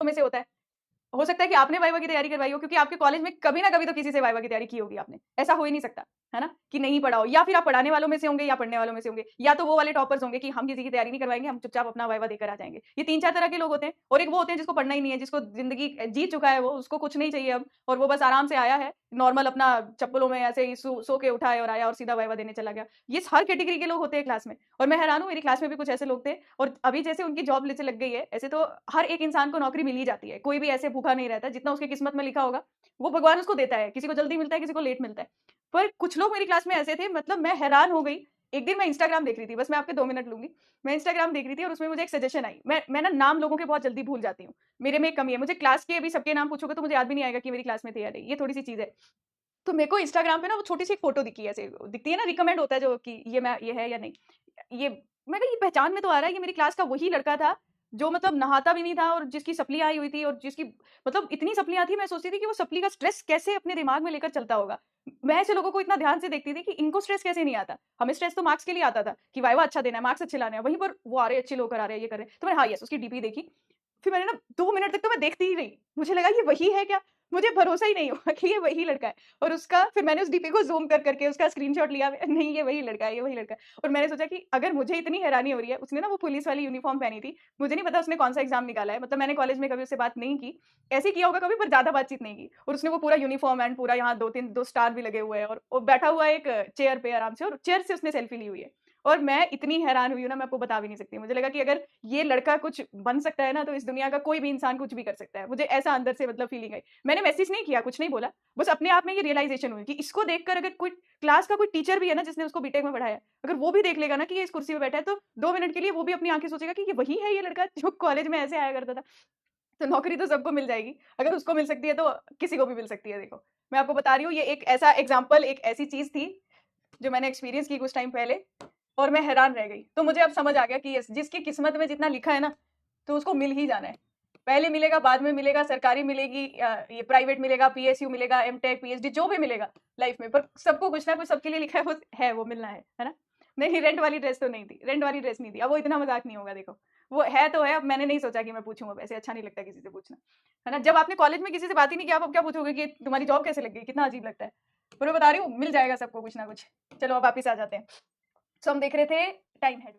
में से होता है। हो सकता है कि आपने वाइवा की तैयारी करवाई हो, क्योंकि आपके कॉलेज में कभी ना कभी तो किसी से वाइवा की तैयारी की होगी आपने। ऐसा हो ही नहीं सकता, है ना? कि नहीं पढ़ा हो, या फिर आप पढ़ाने वालों में से होंगे या पढ़ने वालों में से होंगे, या तो वो वाले टॉपर्स होंगे कि हम किसी की तैयारी नहीं करवाएँगे, हम चुपचाप अपना वाइवा देकर आ जाएँगे। ये 3-4 तरह के लोग होते हैं, और एक वो होते हैं जिसको पढ़ना ही नहीं है, जिसको ज़िंदगी जी चुका है वो, उसको कुछ नहीं चाहिए अब, और वो बस आराम से आया है, नॉर्मल अपना चप्पलों में ऐसे ही सो के उठा है और आया और सीधा वाइवा देने चला गया। ये हर कैटेगरी के लोग होते हैं क्लास में, और मैं हैरान हूँ, मेरी क्लास में भी कुछ ऐसे लोग थे, और अभी जैसे उनकी जॉब जैसे लग गई है, ऐसे तो हर एक इंसान को नौकरी मिल ही जाती है। कोई भी ऐसे भूखा नहीं रहता, जितना उसकी किस्मत में लिखा होगा, वो भगवान उसको देता है। किसी को जल्दी मिलता है, किसी को लेट मिलता है। पर कुछ लोग मेरी क्लास में ऐसे थे, मतलब मैं हैरान हो गई। एक दिन मैं इंस्टाग्राम देख रही थी, बस मैं आपके 2 मिनट लूँगी। मैं इंस्टाग्राम देख रही थी और उसमें मुझे एक सजेशन आई। मैं ना नाम लोगों के बहुत जल्दी भूल जाती हूँ। मेरे में एक कमी है। मुझे क्लास के भी सबके नाम पूछोगे तो मुझे याद भी नहीं आएगा कि मेरी क्लास में थे या नहीं। ये थोड़ी-सी चीज़ है। तो मेरे को इंस्टाग्राम पे ना वो छोटी-सी एक फ़ोटो दिखी ऐसे, दिखती है ना, रिकमेंड होता है जो कि ये है या नहीं। ये मैं कहा ये पहचान में तो आ रहा है, ये मेरी क्लास का वही लड़का था, जो मतलब नहाता भी नहीं था और जिसकी सप्ली आई हुई थी, और जिसकी मतलब इतनी सप्लियाँ थी, मैं सोचती थी कि वो सप्ली का स्ट्रेस कैसे अपने दिमाग में लेकर चलता होगा। मैं ऐसे लोगों को इतना ध्यान से देखती थी कि इनको स्ट्रेस कैसे नहीं आता। हमें स्ट्रेस तो मार्क्स के लिए आता था कि वाइवा अच्छा देना है, मार्क्स अच्छे लाने हैं। वहीं पर वो आ रहे हैं, अच्छे लोग करा रहे हैं, ये कर रहे हैं। तो मैंने हाँ, यस, उसकी डीपी देखी। फिर मैंने ना 2 मिनट तक तो मैं देखती ही रही। मुझे लगा ये वही है क्या? मुझे भरोसा ही नहीं हुआ कि ये वही लड़का है। और उसका फिर मैंने उस डीपी को ज़ूम कर करके उसका स्क्रीनशॉट लिया। नहीं, ये वही लड़का है, ये वही लड़का है। और मैंने सोचा कि अगर मुझे इतनी हैरानी हो रही है, उसने ना वो पुलिस वाली यूनिफ़ॉर्म पहनी थी। मुझे नहीं पता उसने कौन-सा एग्ज़ाम निकाला है, मतलब मैंने कॉलेज में कभी उससे बात नहीं की। ऐसे ही किया होगा कभी, पर ज़्यादा बातचीत नहीं की। और उसने वो पूरा यूनिफ़ॉर्म एंड पूरा यहाँ 2 स्टार भी लगे हुए हैं, और वो बैठा हुआ है एक चेयर पे आराम से, और चेयर से उसने सेल्फी ली हुई है। और मैं इतनी हैरान हुई हूँ ना, मैं आपको बता भी नहीं सकती। मुझे लगा कि अगर ये लड़का कुछ बन सकता है ना, तो इस दुनिया का कोई भी इंसान कुछ भी कर सकता है। मुझे ऐसा अंदर से मतलब फीलिंग आई। मैंने मैसेज नहीं किया, कुछ नहीं बोला। बस अपने आप में ये रियलाइज़ेशन हुई कि इसको देखकर अगर कोई क्लास का कोई टीचर भी है ना, जिसने उसको बीटेक में पढ़ाया है, अगर वो भी देख लेगा ना कि ये इस कुर्सी पे बैठा है, तो 2 मिनट के लिए वो भी अपनी आँखें सोचेगा कि ये वही है, ये लड़का जो कॉलेज में ऐसे आया करता था। तो नौकरी तो सबको मिल जाएगी। अगर उसको मिल सकती है तो किसी को भी मिल सकती है, देखो। मैं आपको बता रही हूँ, ये एक ऐसा एग्ज़ाम्पल, एक ऐसी चीज़ थी जो मैंने एक्सपीरियंस की कुछ टाइम पहले, और मैं हैरान रह गई। तो मुझे अब समझ आ गया कि यस, जिसकी किस्मत में जितना लिखा है ना, तो उसको मिल ही जाना है। पहले मिलेगा, बाद में मिलेगा, सरकारी मिलेगी, ये प्राइवेट मिलेगा, पीएसयू मिलेगा, एमटेक, पीएचडी जो भी मिलेगा लाइफ में, पर सबको कुछ ना कुछ सबके लिए लिखा है, वो मिलना है ना? नहीं, रेंट वाली ड्रेस तो नहीं थी, रेंट वाली ड्रेस नहीं थी। अब वो इतना मज़ाक नहीं होगा, देखो। वो है तो है, अब मैंने नहीं सोचा कि मैं पूछूँ अब, ऐसे अच्छा नहीं लगता किसी से पूछना, है ना? जब आपने कॉलेज में किसी से बात ही नहीं की, आप अब क्या पूछोगे कि तुम्हारी जॉब कैसे लग गई? कितना अजीब लगता है। पर मैं बता रही हूँ, मिल जाएगा सबको कुछ ना कुछ। चलो अब वापिस आ जाते हैं। सो हम देख रहे थे टाइम हेड।